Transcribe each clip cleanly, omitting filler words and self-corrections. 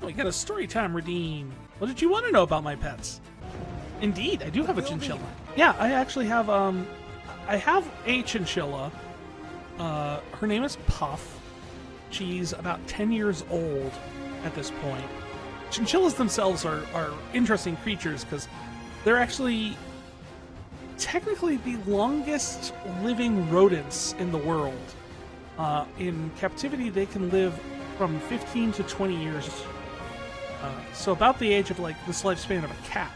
We got a story time redeem. What did you want to know about my pets? Indeed, I do have a chinchilla. Yeah, I actually have I have a chinchilla. Her name is Puff. She's about 10 years old at this point. Chinchillas themselves are interesting creatures because they're actually technically the longest living rodents in the world. In captivity, they can live from 15 to 20 years. So about the age of like this lifespan of a cat.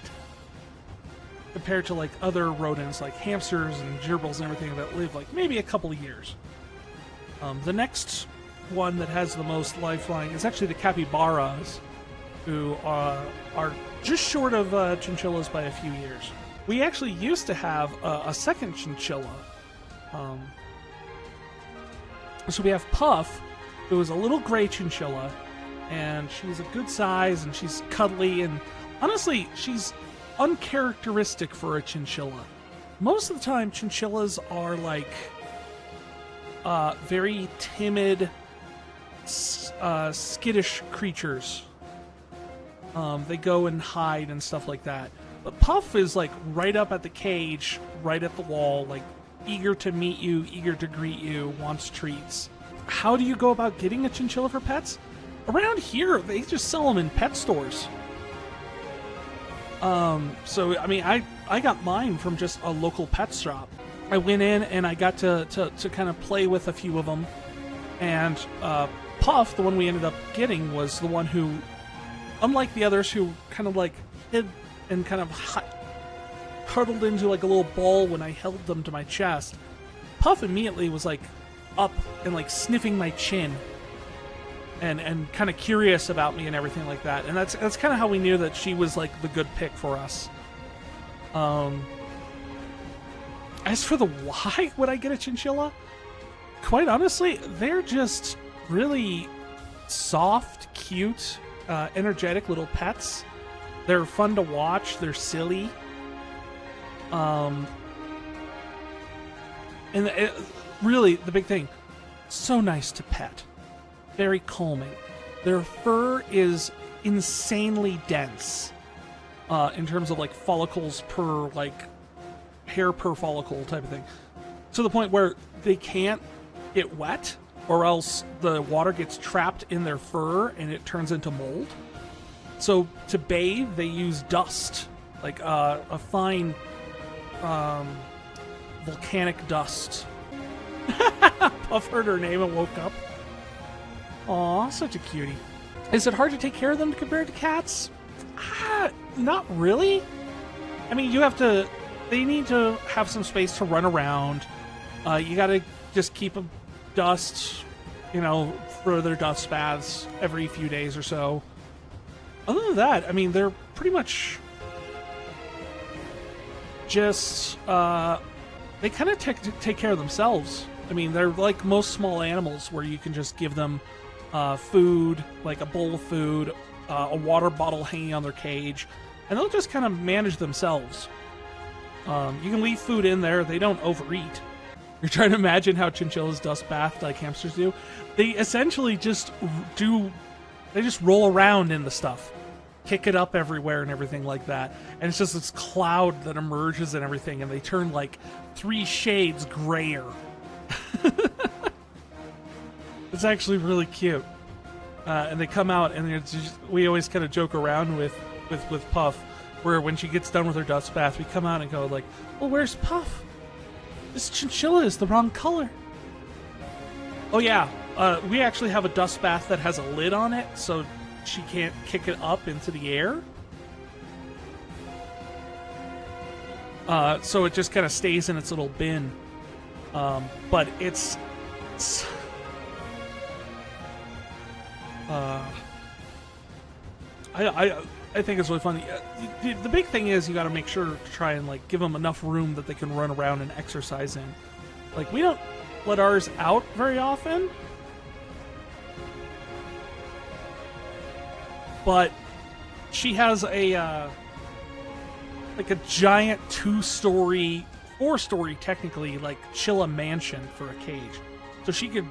Compared to like other rodents like hamsters and gerbils and everything that live like maybe a couple of years. The next one that has the most lifeline is actually the capybaras, who are just short of chinchillas by a few years. We actually used to have a second chinchilla. So we have Puff, who is a little gray chinchilla, and she's a good size and she's cuddly, and honestly, she's uncharacteristic for a chinchilla. Most of the time, chinchillas are like very timid, skittish creatures. They go and hide and stuff like that. But Puff is like right up at the cage, right at the wall, like eager to meet you, eager to greet you, wants treats. How do you go about getting a chinchilla for pets? Around here, they just sell them in pet stores. So, I mean, I got mine from just a local pet shop. I went in and I got to kind of play with a few of them. And Puff, the one we ended up getting, was the one who, unlike the others who kind of like hid and kind of huddled into like a little ball when I held them to my chest, Puff immediately was like up and like sniffing my chin. And kind of curious about me and everything like that. And that's kind of how we knew that she was like the good pick for us. As for the why would I get a chinchilla? Quite honestly, they're just really soft, cute, energetic little pets. They're fun to watch. They're silly. And really, the big thing, so nice to pet. Very calming. Their fur is insanely dense in terms of like follicles per like hair per follicle type of thing, to the point where they can't get wet or else the water gets trapped in their fur and it turns into mold. So to bathe, they use dust, like a fine volcanic dust. Puff heard her name and woke up. Aw, such a cutie. Is it hard to take care of them compared to cats? Not really. I mean, they need to have some space to run around. You gotta just keep them dust, for their dust baths every few days or so. Other than that, I mean, they're pretty much just, they kind of take care of themselves. I mean, they're like most small animals where you can just give them food, like a bowl of food, a water bottle hanging on their cage, and they'll just kind of manage themselves. You can leave food in there. They don't overeat. You're trying to imagine how chinchillas dust bath like hamsters do. They essentially just roll around in the stuff, kick it up everywhere and everything like that. And it's just this cloud that emerges and everything, and they turn like 3 shades grayer. It's actually really cute. And they come out, and we always kind of joke around with Puff, where when she gets done with her dust bath, we come out and go like, well, where's Puff? This chinchilla is the wrong color. Oh yeah, we actually have a dust bath that has a lid on it, so she can't kick it up into the air. So it just kind of stays in its little bin. But it's I think it's really funny. The big thing is you got to make sure to try and like give them enough room that they can run around and exercise in. Like, we don't let ours out very often, but she has a like a giant 2-story, 4-story technically, like Chilla mansion for a cage, so she could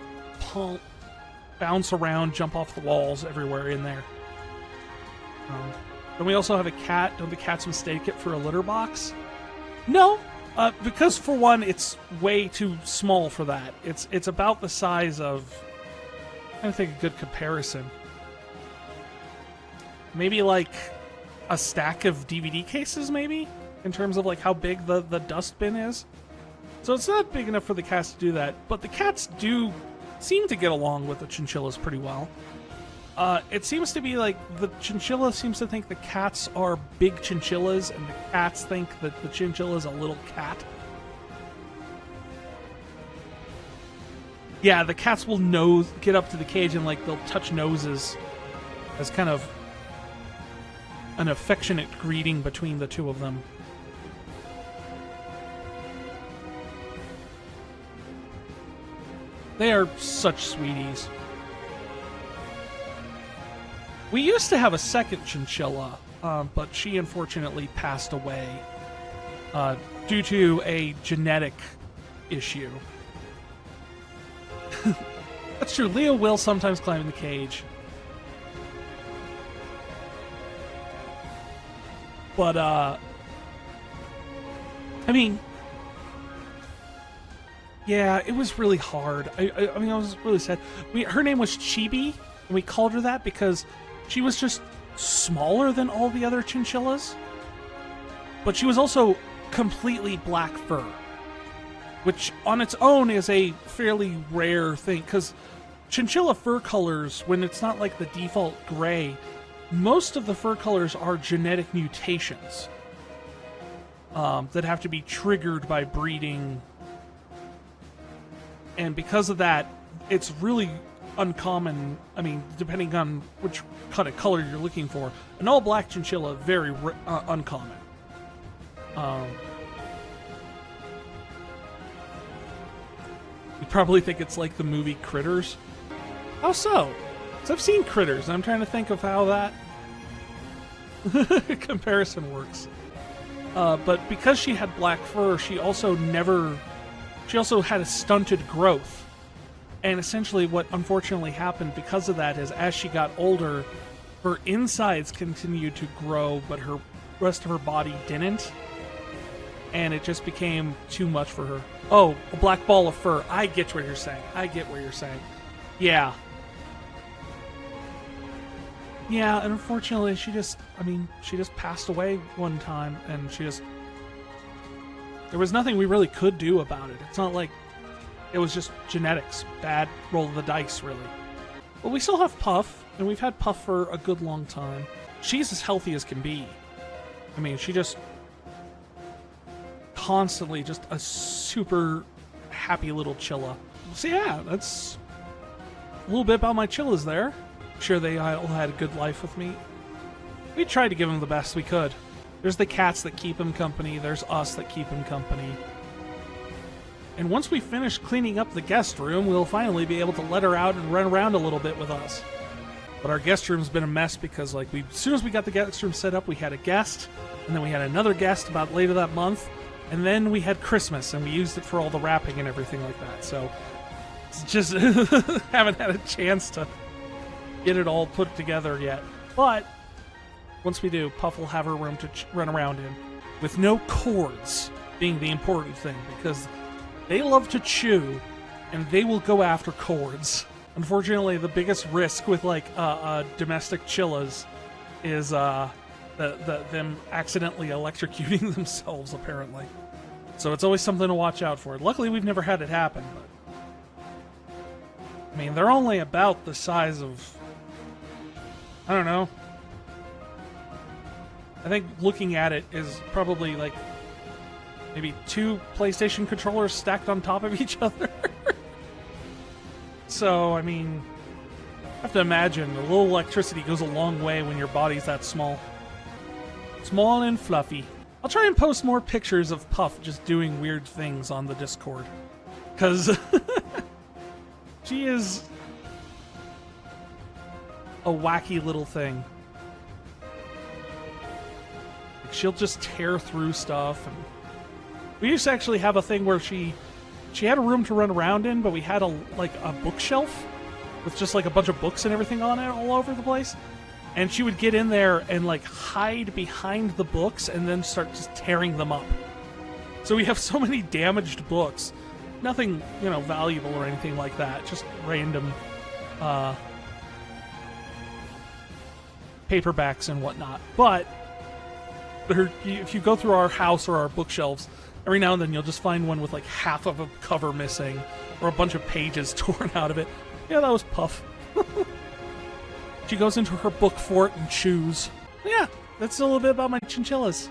bounce around, jump off the walls everywhere in there. Then we also have a cat. Don't the cats mistake it for a litter box? No, because for one, it's way too small for that. It's about the size of... I'm trying to think of a good comparison. Maybe like a stack of DVD cases, maybe? In terms of like how big the dustbin is. So it's not big enough for the cats to do that. But the cats do seem to get along with the chinchillas pretty well. It seems to be like the chinchilla seems to think the cats are big chinchillas, and the cats think that the chinchilla is a little cat. Yeah, the cats will get up to the cage and like they'll touch noses as kind of an affectionate greeting between the two of them. They are such sweeties. We used to have a second chinchilla, but she unfortunately passed away due to a genetic issue. That's true. Leo will sometimes climb in the cage. But, I mean... Yeah, it was really hard. I mean, I was really sad. Her name was Chibi, and we called her that because she was just smaller than all the other chinchillas. But she was also completely black fur, which on its own is a fairly rare thing, because chinchilla fur colors, when it's not like the default gray, most of the fur colors are genetic mutations that have to be triggered by breeding. And because of that, it's really uncommon. I mean, depending on which kind of color you're looking for, an all-black chinchilla, very uncommon. You probably think it's like the movie Critters. How so? Because I've seen Critters, and I'm trying to think of how that comparison works. But because she had black fur, she also had a stunted growth. And essentially what unfortunately happened because of that is as she got older, her insides continued to grow, but her rest of her body didn't. And it just became too much for her. Oh, a black ball of fur. I get what you're saying. Yeah. Yeah, and unfortunately she just passed away one time, and there was nothing we really could do about it. It's not like it was just genetics. Bad roll of the dice, really. But we still have Puff, and we've had Puff for a good long time. She's as healthy as can be. I mean, she just constantly just a super happy little chilla. So yeah, that's a little bit about my chillas there. I'm sure they all had a good life with me. We tried to give them the best we could. There's the cats that keep him company. There's us that keep him company. And once we finish cleaning up the guest room, we'll finally be able to let her out and run around a little bit with us. But our guest room's been a mess because, like, as soon as we got the guest room set up, we had a guest, and then we had another guest about later that month, and then we had Christmas, and we used it for all the wrapping and everything like that. So, it's just haven't had a chance to get it all put together yet. But once we do, Puff will have her room to run around in, with no cords being the important thing, because they love to chew, and they will go after cords. Unfortunately, the biggest risk with domestic chillas is them accidentally electrocuting themselves, apparently. So it's always something to watch out for. Luckily, we've never had it happen, but I mean, they're only about the size of, I don't know. I think looking at it is probably like maybe 2 PlayStation controllers stacked on top of each other. So, I mean, I have to imagine a little electricity goes a long way when your body's that small. Small and fluffy. I'll try and post more pictures of Puff just doing weird things on the Discord. Because she is a wacky little thing. Like, she'll just tear through stuff. And we used to actually have a thing where she had a room to run around in, but we had a bookshelf with just like a bunch of books and everything on it all over the place. And she would get in there and like hide behind the books and then start just tearing them up. So we have so many damaged books. Nothing, you know, valuable or anything like that. Just random paperbacks and whatnot. But if you go through our house or our bookshelves, every now and then you'll just find one with like half of a cover missing or a bunch of pages torn out of it. Yeah, that was Puff. She goes into her book fort and chews. Yeah, that's a little bit about my chinchillas.